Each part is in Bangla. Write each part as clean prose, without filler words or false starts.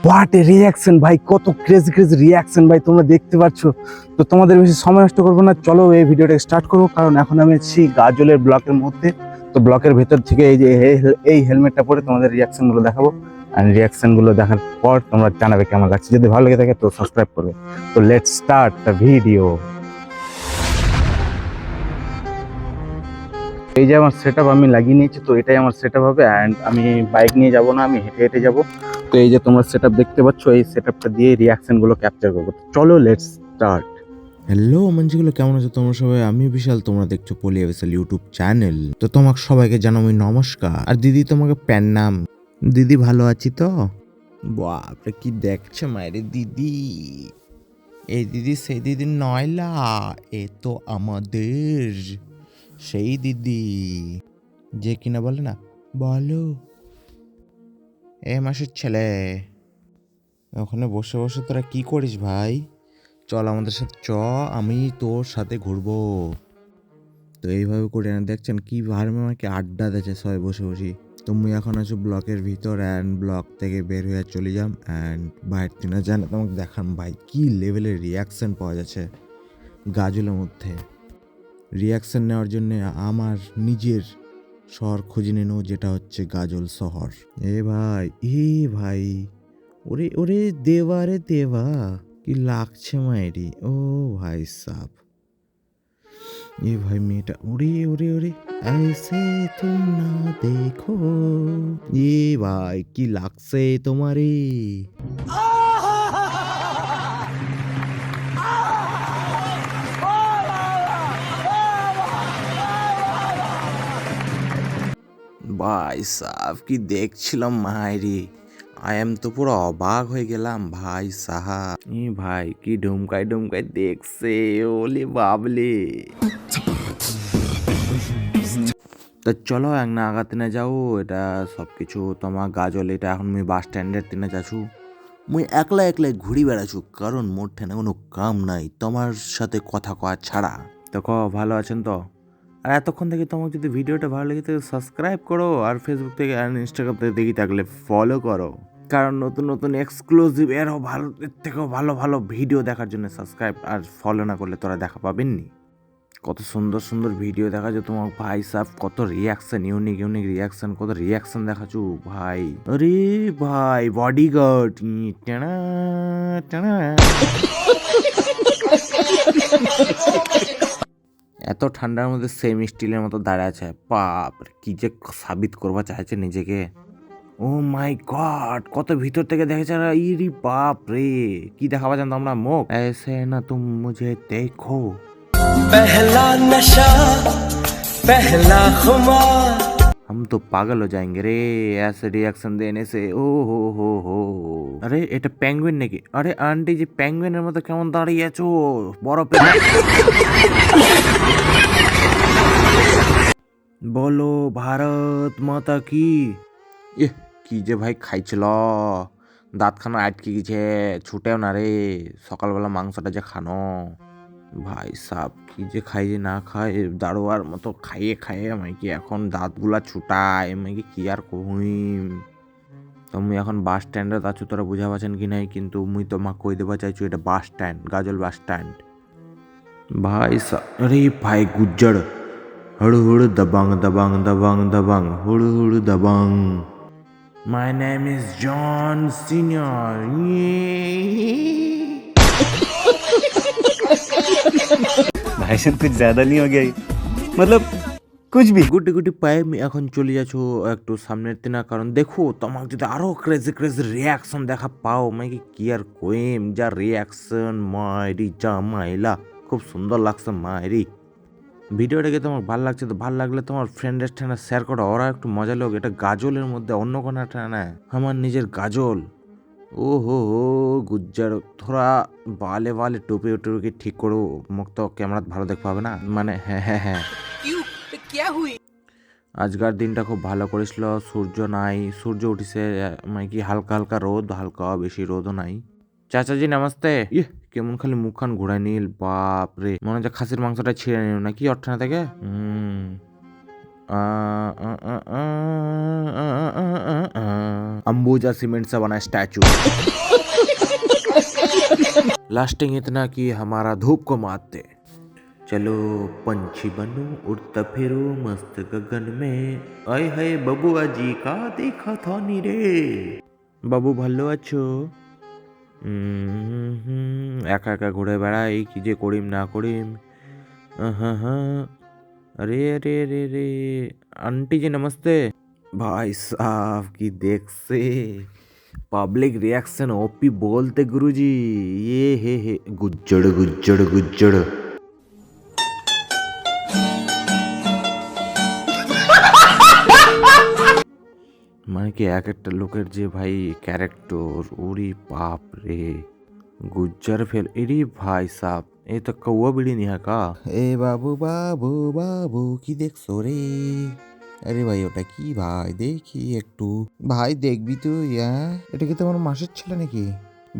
হোয়াট এ রিয়াকশন ভাই, কত ক্রেজি ক্রেজি রিয়াকশন ভাই, তোমরা দেখতে পাচ্ছ। তো তোমাদের বেশি সময় নষ্ট করবো না, চলো এই ভিডিওটা স্টার্ট করবো। কারণ এখন আমি আছি গাজলের ব্লকের মধ্যে। তো ব্লকের ভেতর থেকে এই যে এই হেলমেটটা পরে তোমাদের রিয়াকশন গুলো দেখাবো। আর রিয়াকশন গুলো দেখার পর তোমরা জানাবে কেমন লাগছে। যদি ভালো লেগে থাকে তো সাবস্ক্রাইব করবে। তো লেটস স্টার্ট দ্য ভিডিও। এই যে আমার সেট আপ আমি লাগিয়ে নিয়েছি, তো এটাই আমার সেট আপ হবে। অ্যান্ড আমি বাইক নিয়ে যাব না, আমি হেঁটে হেঁটে যাবো। তো এই যে তোমরা সেট আপ দেখতে পাচ্ছ, এই সেট আপটা দিয়ে রিয়াকশন গুলো ক্যাপচার করবো। তো চলো লেটস স্টার্ট। হ্যালো মানজিগুলো, কেমন আছো তোমরা সবাই? আমি বিশাল, তোমরা দেখছো পলি এভিসাল ইউটিউব চ্যানেল। তো তোমাকে সবাইকে জানাই নমস্কার। আর দিদি তোমাকে নাম। দিদি ভালো আছি তো? বাপরে কি দেখছে মায়েরে দিদি। এই দিদি সেই দিদি নয়লা, এ তো আমাদের সেই দিদি যে কিনা বলে না, বলো এ মাসের ছেলে, ওখানে বসে বসে তোরা কি করিস ভাই? চল আমাদের সাথে চ, আমি তোর সাথে ঘুরবো। তো এইভাবে করে দেখছেন কি ভাবে আমাকে আড্ডা দিচ্ছে সবাই বসে বসি। তুমি এখন আছো ব্লকের ভিতর, অ্যান্ড ব্লক থেকে বের হয়ে চলে যাম। অ্যান্ড বাইরে তিনা জানে তোমাকে দেখান ভাই কি লেভেলের রিয়াকশন পাওয়া যাচ্ছে গাজলের মধ্যে। রিয়াকশন নেওয়ার জন্য আমার নিজের শহর খুঁজে নেব, যেটা হচ্ছে গাজল শহর। এ ভাই, এ ভাই, ওরে ওরে দেবা রে দেবা, কি লাগছে মায়েরি। ও ভাই সাব, ये भाई मेटा, उड़े उड़े उड़े ऐसे तुम ना देखो। ये भाई की লাগছে তোমারে। ভাই সাহ কি দেখছিলাম মায়েরি, আই এম তো পুরো অবাক হয়ে গেলাম ভাই সাহা। এ ভাই কি ডুমকাই ডুমকাই দেখছে, ওলে বাবলে। তো চলো এক না আগাতে না যাও, এটা সব কিছু তোমার গাজল। এটা এখন মুই বাস স্ট্যান্ডের তিনে যাচ্ছু, মুই একলা একলাই ঘুরি বেড়াছু, কারণ মোর ঠেনে কোনো কাম নাই তোমার সাথে কথা কওয়া ছাড়া। তো ভালো আছেন তো? আর এতক্ষণ থেকে তোমাকে যদি ভিডিওটা ভালো লেগে থাকে সাবস্ক্রাইব করো, আর ফেসবুক থেকে আর ইনস্টাগ্রাম থেকে দেখি থাকলে ফলো করো। কারণ নতুন নতুন এক্সক্লুসিভ এরও ভালো, এর থেকেও ভালো ভালো ভিডিও দেখার জন্য সাবস্ক্রাইব আর ফলো না করলে তোরা দেখা পাবেন নি। কত সুন্দর সুন্দর ভিডিও দেখা যায় তোমার ভাই সাহেব, কত রিয়াকশন, ইউনিক ইউনিক রিয়াকশন, কত রিয়াকশন দেখাচ্ছু ভাই। আরে ভাই বডিগার্ড, টেনা টেনা। এত ঠান্ডার মধ্যে সেম স্টিলের মতো দাঁড়ায় আছে, বাপ কি যে সাবিত করবা চাইছে নিজেকে। ও মাই গড, কত ভিতর থেকে দেখেছে। ইরি বাপ রে, কি দেখাবা জানতো আমরা মুখ, ऐसे ना तुम मुझे देखो। पहला नशा पहला खुमार। हम तो पागल हो जाएंगे रे ऐसे रिएक्शन देने से। ও হো। আরে এটা পেঙ্গুইন নাকি? আরে আন্টি যে পেঙ্গুইনের মতো কেমন দাঁড়িয়ে আছো বরফে? বলো ভারত মাতা কি। এ কি যে ভাই খাইছিল, দাঁত খানো আটকে গেছে, ছুটেও না রে। সকালবেলা মাংসটা যে খানো, ভাই সাপ কি যে খাই যে না খাই, দারোয়ার মতো খাইয়ে খাইয়ে আমাকে এখন দাঁতগুলা ছুটায়, আমাকে কি আর কহিম। তো মুই এখন বাস স্ট্যান্ডত আছো, তোরা বুঝা পাচ্ছেন কি নাই, কিন্তু মুই তোমাক কই দেবা চাইছো এটা বাস স্ট্যান্ড, গাজল বাস স্ট্যান্ড। ভাই আরে ভাই গুজ্জর, হুড়ু হুড়ু দবাং দবাং দবাং দবাং হুড়ু হুড়ু Dabangg. My name is John senior. ভাইজান कुछ ज्यादा नहीं हो गया ये? मतलब कुछ भी। গুটি গুটি পায়ে আমি এখন চলে যাচ্ছো একটু সামনের দিনা, কারণ দেখো তোমাকে যদি আরো ক্রেজি ক্রেজি রিয়াকশন দেখা পাও, মানে কি আর কইম, যা রিয়াকশন মাইরি যা মাইলা, খুব সুন্দর লাগছে মাইরি। ভিডিওটাকে তোমার ভালো লাগছে তো ভালো লাগলে তোমার ফ্রেন্ডের ঠানা শেয়ার করো, ওরা একটু মজা লোক। এটা গাজলের মধ্যে অন্য কোনো ঠানা, আমার নিজের গাজল। ও হো গুজ্জার, থোড়া বালে বালে টুপি টুপি ঠিক করো, মুখ তো ক্যামেরাত ভালো দেখতে পাবে না, মানে হ্যাঁ হ্যাঁ হ্যাঁ। আজকার দিনটা খুব ভালো করেছিল, সূর্য নাই, সূর্য উঠিছে, মানে কি হালকা হালকা রোদ, হালকা বেশি রোদও নাই। চাচাজি নমস্তে। ইয়ে কেমন খালি মুখখান ঘুরাই নিল, বাপ রে, মনে হচ্ছে খাসির মাংসটা ছিঁড়ে নিল নাকি অর্থনা থেকে। अंबुजा सीमेंट से बना स्टैचू। लास्टिंग इतना कि हमारा धूप को मात दे। चलो पंछी बनो उड़ता फिरो मस्त गगन में। आय हाय बबुआ जी का देखा था नी रे। বাবু ভালো আছো? একা একা ঘুরে বেড়াই, কি যে করিম না করিম। হ্যাঁ হ্যাঁ। अरे अरे अरे अरे आंटी जी नमस्ते। भाई साहब की देख से पब्लिक रिएक्शन ओपी बोलते गुरुजी। ये हे गुज्जड़ गुज्जड़ गुज्जड़। মানে কি এক একটা লোকের যে ভাই ক্যারেক্টার, ওরে বাপ রে, গুজ্জার ফেল এরি ভাই সাহ। এই তো কৌয়া বিড়ি নিহা কা। এ বাবু বাবু বাবু কি দেখছো রে? আরে ভাই ওটা কি ভাই, দেখি একটু। ভাই দেখবি তুই? হ্যাঁ এটা কি তোমার মাসের ছেলে নাকি?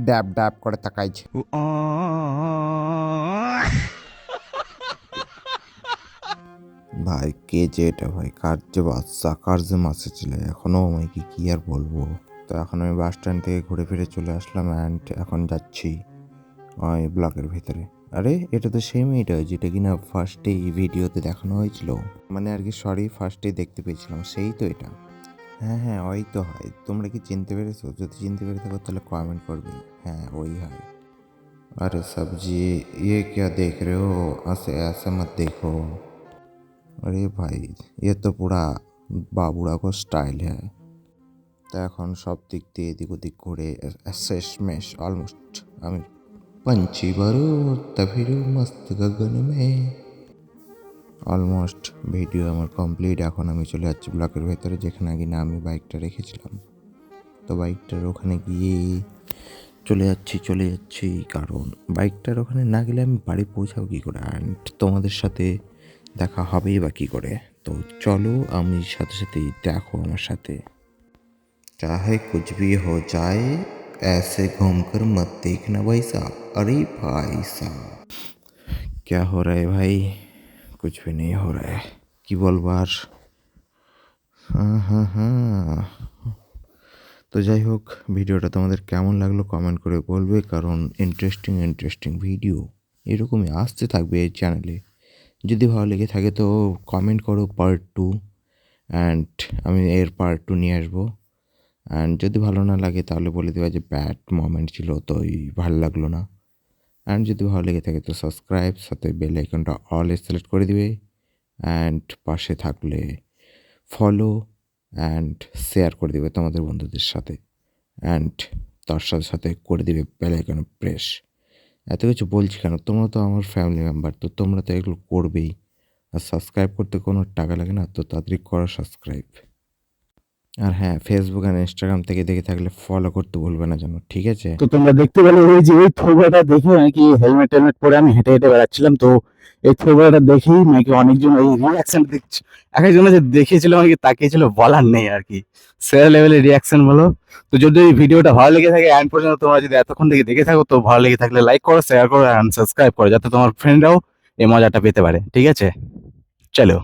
ড্যাব ড্যাব করে তাকাইছে। ভাই কে যে এটা ভাই, কার যে বাচ্চা, কার যে মাসে ছেলে, এখনো আমাকে কি আর বলবো। তো এখন আমি বাস স্ট্যান্ড থেকে ঘুরে ফিরে চলে আসলাম অ্যান্ড এখন যাচ্ছি ওই ব্লকের ভিতরে। আরে এটা তো সেই মেয়েটা যেটা কিনা ফার্স্টে ভিডিওতে দেখানো হয়েছিল, মানে আর কি সরি ফার্স্টে দেখতে পেয়েছিলাম, সেই তো এটা। হ্যাঁ হ্যাঁ ওই তো হয়। তোমরা কি চিনতে পেরেছো? যদি চিনতে পেরে থাকো তাহলে কমেন্ট করবে। হ্যাঁ ওই হয়। আরে সবজি ये क्या देख रहे हो? ऐसे ऐसे मत देखो। अरे भाई ये तो पूरा बाबूड़ा को स्टाइल है। তো এখন সব দিক দিয়ে এদিক ওদিক ঘুরে শেষমেশ অলমোস্ট আমি पंछी बरो उड़ता फिरो मस्त गगन में। অলমোস্ট ভিডিও আমার কমপ্লিট। এখন আমি চলে যাচ্ছি ব্লকের ভেতরে, যেখানে কিনা আমি বাইকটা রেখেছিলাম। তো বাইকটার ওখানে গিয়ে চলে যাচ্ছি কারণ বাইকটার ওখানে না গেলে আমি বাড়ি পৌঁছাবো কী করে, অ্যান্ড তোমাদের সাথে দেখা হবেই বা কী করে। তো চলো আমি সাথে সাথেই দেখো আমার সাথে। चाहे कुछ भी हो जाए ऐसे घूमकर मत देखना भाई साहब। अरे भाई साहब क्या हो रहा है भाई? कुछ भी नहीं हो रहा है। কি বলবো আর। হ্যাঁ তো যাই হোক, ভিডিওটা তোমাদের কেমন লাগলো কমেন্ট করে বলবে, কারণ ইন্টারেস্টিং ভিডিও এরকমই আসতে থাকবে এই চ্যানেলে। যদি ভালো লেগে থাকে তো কমেন্ট করো পার্ট 2, অ্যান্ড আমি এর পার্ট 2 নিয়ে আসবো। অ্যান্ড যদি ভালো না লাগে তাহলে বলে দেওয়া যে ব্যাড মোমেন্ট ছিল, তো ভালো লাগলো না। অ্যান্ড যদি ভালো লেগে থাকে তো সাবস্ক্রাইব, সাথে বেল আইকনটা অল সিলেক্ট করে দিবে, অ্যান্ড পাশে থাকলে ফলো অ্যান্ড শেয়ার করে দিবে তোমাদের বন্ধুদের সাথে, অ্যান্ড তার সাথে সাথে করে দিবে বেল আইকন প্রেস। এত কিছু বলছি কেন, তোমরা তো আমার ফ্যামিলি মেম্বার, তো তোমরা তো এগুলো করবেই। আর সাবস্ক্রাইব করতে কোনো টাকা লাগে না, তো তাড়াতাড়ি করো সাবস্ক্রাইব। আর হ্যাঁ ফেসবুক আর ইনস্টাগ্রাম থেকে দেখে থাকলে ফলো করতে ভুলবে না যেন, ঠিক আছে? তো তোমরা দেখতে পেলে ওই যে ওই থোবরাটা দেখে নাকি হেলমেট টেলমেট পরে আমি হেঁটে হেঁটে বেড়াচ্ছিলাম। তো এই থোবরাটা দেখেই নাকি অনেকজন ওই রিয়াকশন দেখছে, এক একজনে যে দেখেছিল আমাকে তাকিয়েছিল, বলার নেই আর কি, সেরা লেভেলের রিয়াকশন বলো। তো যদি এই ভিডিওটা ভালো লেগে থাকে এন্ড পর্যন্ত, তোমরা যদি এতক্ষণ থেকে দেখে থাকো, তো ভালো লেগে থাকলে লাইক করো, শেয়ার করো অ্যান্ড সাবস্ক্রাইব করো, যাতে তোমার ফ্রেন্ডরাও এই মজাটা পেতে পারে, ঠিক আছে? চলো।